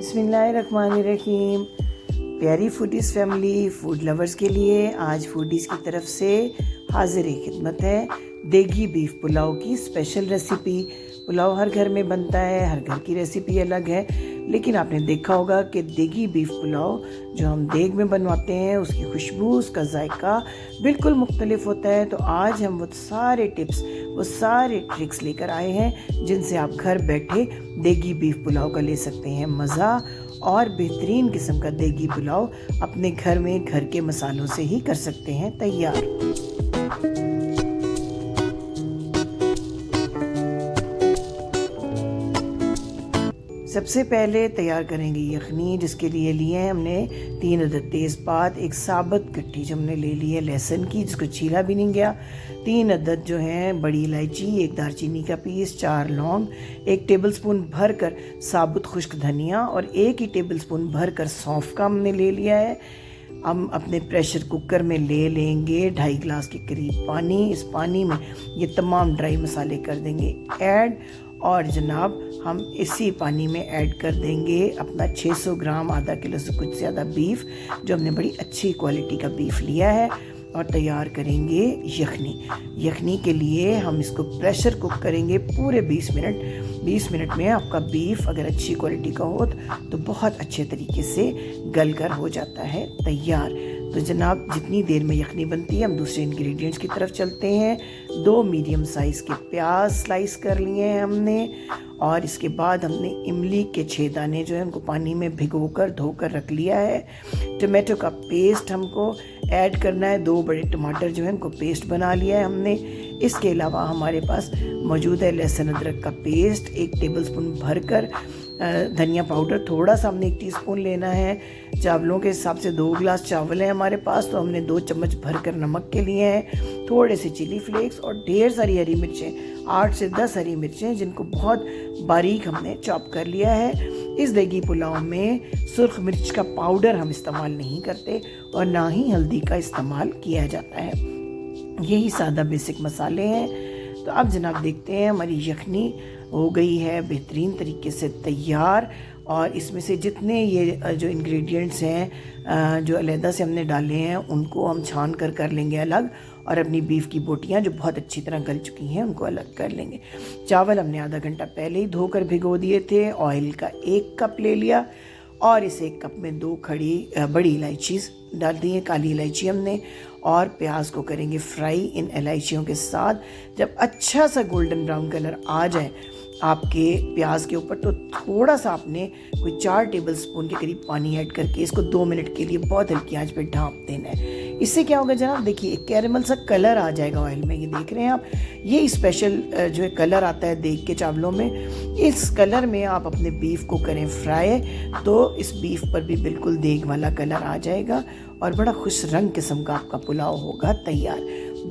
बिस्मिल्लाहिर्रहमानिर्रहीम। प्यारी foodies family, food lovers के लिए आज फूडीज़ की तरफ से हाजिर खिदमत है देगी बीफ पुलाव की स्पेशल रेसिपी। पुलाव हर घर में बनता है, हर घर की रेसिपी अलग है, लेकिन आपने देखा होगा कि देगी बीफ पुलाव जो हम देग में बनवाते हैं उसकी खुशबू, उसका जायका बिल्कुल मुख्तलिफ होता है। तो आज हम वो सारे टिप्स, वो सारे ट्रिक्स लेकर आए हैं जिनसे आप घर बैठे देगी बीफ पुलाव का ले सकते हैं मज़ा, और बेहतरीन किस्म का देगी पुलाव अपने घर में घर के मसालों से ही कर सकते हैं तैयार। सबसे पहले तैयार करेंगे यखनी, जिसके लिए लिए हैं हमने 3 अदद तेज़पात, एक साबुत गट्ठी जो हमने ले ली है लहसुन की जिसको छीला भी नहीं गया, 3 अदद जो हैं बड़ी इलायची, एक दालचीनी का पीस, 4 लौंग, 1 टेबलस्पून भर कर साबुत खुश्क धनिया और 1 ही टेबलस्पून भर कर सौंफ का हमने ले लिया है। हम अपने प्रेशर कुकर में ले लेंगे 2.5 गिलास के करीब पानी। इस पानी में ये तमाम ड्राई मसाले कर देंगे ऐड, और जनाब हम इसी पानी में ऐड कर देंगे अपना 600 ग्राम, आधा किलो से कुछ ज़्यादा बीफ जो हमने बड़ी अच्छी क्वालिटी का बीफ लिया है, और तैयार करेंगे यखनी। यखनी के लिए हम इसको प्रेशर कुक करेंगे पूरे 20 मिनट। 20 मिनट में आपका बीफ अगर अच्छी क्वालिटी का हो तो बहुत अच्छे तरीके से गल कर हो जाता है तैयार। तो जनाब जितनी देर में यखनी बनती है हम दूसरे इंग्रेडिएंट्स की तरफ चलते हैं। 2 मीडियम साइज़ के प्याज स्लाइस कर लिए हैं हमने, और इसके बाद हमने इमली के 6 दाने जो है उनको पानी में भिगोकर धोकर रख लिया है। टमाटो का पेस्ट हमको ऐड करना है, 2 बड़े टमाटर जो है उनको पेस्ट बना लिया है हमने। इसके अलावा हमारे पास मौजूद है लहसुन अदरक का पेस्ट, 1 टेबलस्पून भरकर, धनिया पाउडर थोड़ा सा हमने 1 टीस्पून लेना है। चावलों के हिसाब से 2 गिलास चावल हैं हमारे पास, तो हमने 2 चम्मच भरकर नमक के लिए हैं, थोड़े से चिली फ्लेक्स और ढेर सारी हरी मिर्चें, 8 से 10 हरी मिर्चें जिनको बहुत बारीक हमने चॉप कर लिया है। इस देगी पुलाव में सुर्ख मिर्च का पाउडर हम इस्तेमाल नहीं करते और ना ही हल्दी का इस्तेमाल किया जाता है। यही सादा बेसिक मसाले हैं। तो अब जनाब देखते हैं हमारी यखनी हो गई है बेहतरीन तरीके से तैयार, और इसमें से जितने ये जो इंग्रेडिएंट्स हैं जो अलहदा से हमने डाले हैं उनको हम छान कर लेंगे अलग, और अपनी बीफ की बोटियां जो बहुत अच्छी तरह गल चुकी हैं उनको अलग कर लेंगे। चावल हमने आधा घंटा पहले ही धोकर भिगो दिए थे। ऑयल का 1 कप ले लिया, और इस 1 कप में 2 बड़ी इलायची डाल दी है, काली इलायची हमने, और प्याज को करेंगे फ्राई इन इलायचियों के साथ। जब अच्छा सा गोल्डन ब्राउन कलर आ जाए आपके प्याज के ऊपर, तो थोड़ा सा आपने कोई 4 टेबलस्पून के करीब पानी ऐड करके इसको 2 मिनट के लिए बहुत हल्की आंच पे ढाँप देना है। इससे क्या होगा जनाब, देखिए एक कैरेमल सा कलर आ जाएगा ऑयल में, ये देख रहे हैं आप, ये स्पेशल जो है कलर आता है देग के चावलों में। इस कलर में आप अपने बीफ को करें फ्राई, तो इस बीफ पर भी बिल्कुल देग वाला कलर आ जाएगा और बड़ा खुश रंग किस्म का आपका पुलाव होगा तैयार।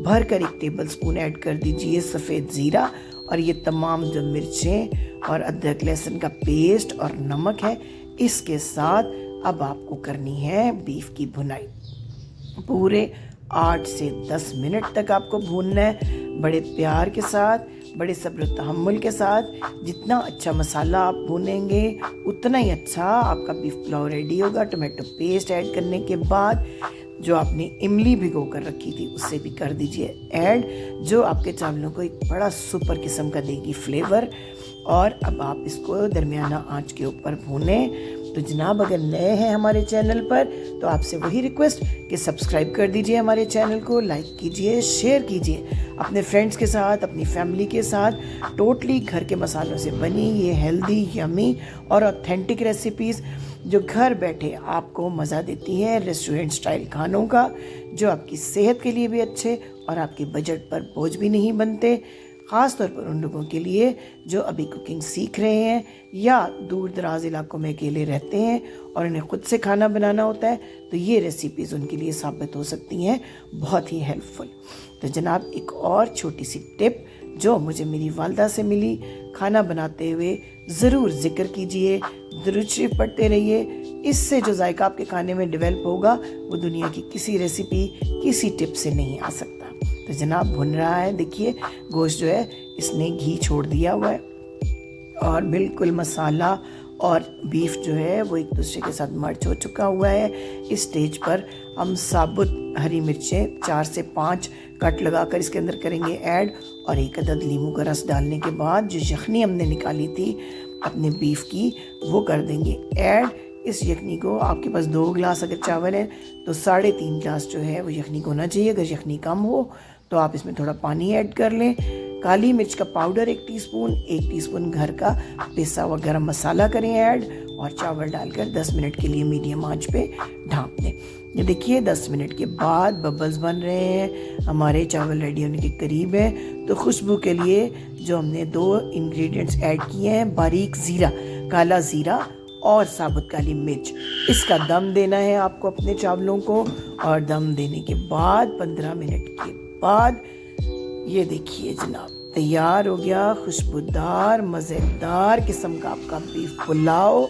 भर कर 1 टेबलस्पून ऐड कर दीजिए सफ़ेद ज़ीरा, और ये तमाम जो मिर्चें और अदरक लहसुन का पेस्ट और नमक है, इसके साथ अब आपको करनी है बीफ की भुनाई। पूरे 8 से 10 मिनट तक आपको भूनना है, बड़े प्यार के साथ, बड़े सब्र तहम्मुल के साथ। जितना अच्छा मसाला आप भूनेंगे उतना ही अच्छा आपका बीफ पुलाव रेडी होगा। टमाटो पेस्ट ऐड करने के बाद जो आपने इमली भिगो कर रखी थी उससे भी कर दीजिए ऐड, जो आपके चावलों को एक बड़ा सुपर किस्म का देगी फ्लेवर। और अब आप इसको दरमियाना आंच के ऊपर भूनें। तो जनाब अगर नए हैं हमारे चैनल पर तो आपसे वही रिक्वेस्ट कि सब्सक्राइब कर दीजिए हमारे चैनल को, लाइक कीजिए, शेयर कीजिए अपने फ्रेंड्स के साथ, अपनी फैमिली के साथ। टोटली घर के मसालों से बनी ये हेल्दी, यमी और ऑथेंटिक रेसिपीज़ जो घर बैठे आपको मज़ा देती हैं रेस्टोरेंट स्टाइल खानों का, जो आपकी सेहत के लिए भी अच्छे और आपके बजट पर बोझ भी नहीं बनते। ख़ास तौर पर उन लोगों के लिए जो अभी कुकिंग सीख रहे हैं या दूर दराज इलाकों में अकेले रहते हैं और उन्हें ख़ुद से खाना बनाना होता है, तो ये रेसिपीज़ उनके लिए साबित हो सकती हैं बहुत ही हेल्पफुल। तो जनाब एक और छोटी सी टिप जो मुझे मेरी वालदा से मिली, खाना बनाते हुए ज़रूर ज़िक्र कीजिए, दुरूद शरीफ पढ़ते रहिए। इससे जो जायका आपके खाने में डेवलप होगा वो दुनिया की किसी रेसिपी, किसी टिप से नहीं आ सकता। तो जनाब भुन रहा है, देखिए गोश्त जो है इसने घी छोड़ दिया हुआ है और बिल्कुल मसाला और बीफ जो है वो एक दूसरे के साथ मर्ज हो चुका हुआ है। इस स्टेज पर हम साबुत हरी मिर्चें 4 से 5 कट लगाकर इसके अंदर करेंगे ऐड, और 1 अदद नींबू का रस डालने के बाद जो यखनी हमने निकाली थी अपने बीफ की वो कर देंगे ऐड। इस यखनी को, आपके पास 2 गिलास अगर चावल है तो 3.5 गिलास जो है वो यखनी को होना चाहिए। अगर यखनी कम हो तो आप इसमें थोड़ा पानी ऐड कर लें। काली मिर्च का पाउडर 1 टीस्पून, 1 टीस्पून घर का पिसा हुआ गरम मसाला करें ऐड, और चावल डालकर 10 मिनट के लिए मीडियम आंच पे ढाँप दें। ये देखिए 10 मिनट के बाद बबल्स बन रहे हैं, हमारे चावल रेडी होने के करीब है। तो खुशबू के लिए जो हमने 2 इंग्रेडिएंट्स ऐड किए हैं, बारीक ज़ीरा, काला ज़ीरा और साबुत काली मिर्च, इसका दम देना है आपको अपने चावलों को। और दम देने के बाद 15 मिनट के बाद ये देखिए जनाब तैयार हो गया खुशबूदार मज़ेदार किस्म का आपका बीफ पुलाव।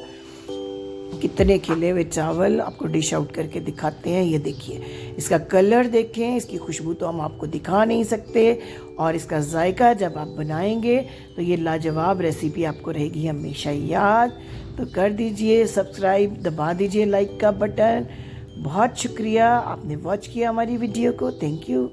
कितने खिले हुए चावल आपको डिश आउट करके दिखाते हैं। ये देखिए इसका कलर देखें, इसकी खुशबू तो हम आपको दिखा नहीं सकते, और इसका जायका जब आप बनाएंगे तो ये लाजवाब रेसिपी आपको रहेगी हमेशा याद। तो कर दीजिए सब्सक्राइब, दबा दीजिए लाइक का बटन। बहुत शुक्रिया आपने वॉच किया हमारी वीडियो को। Thank you.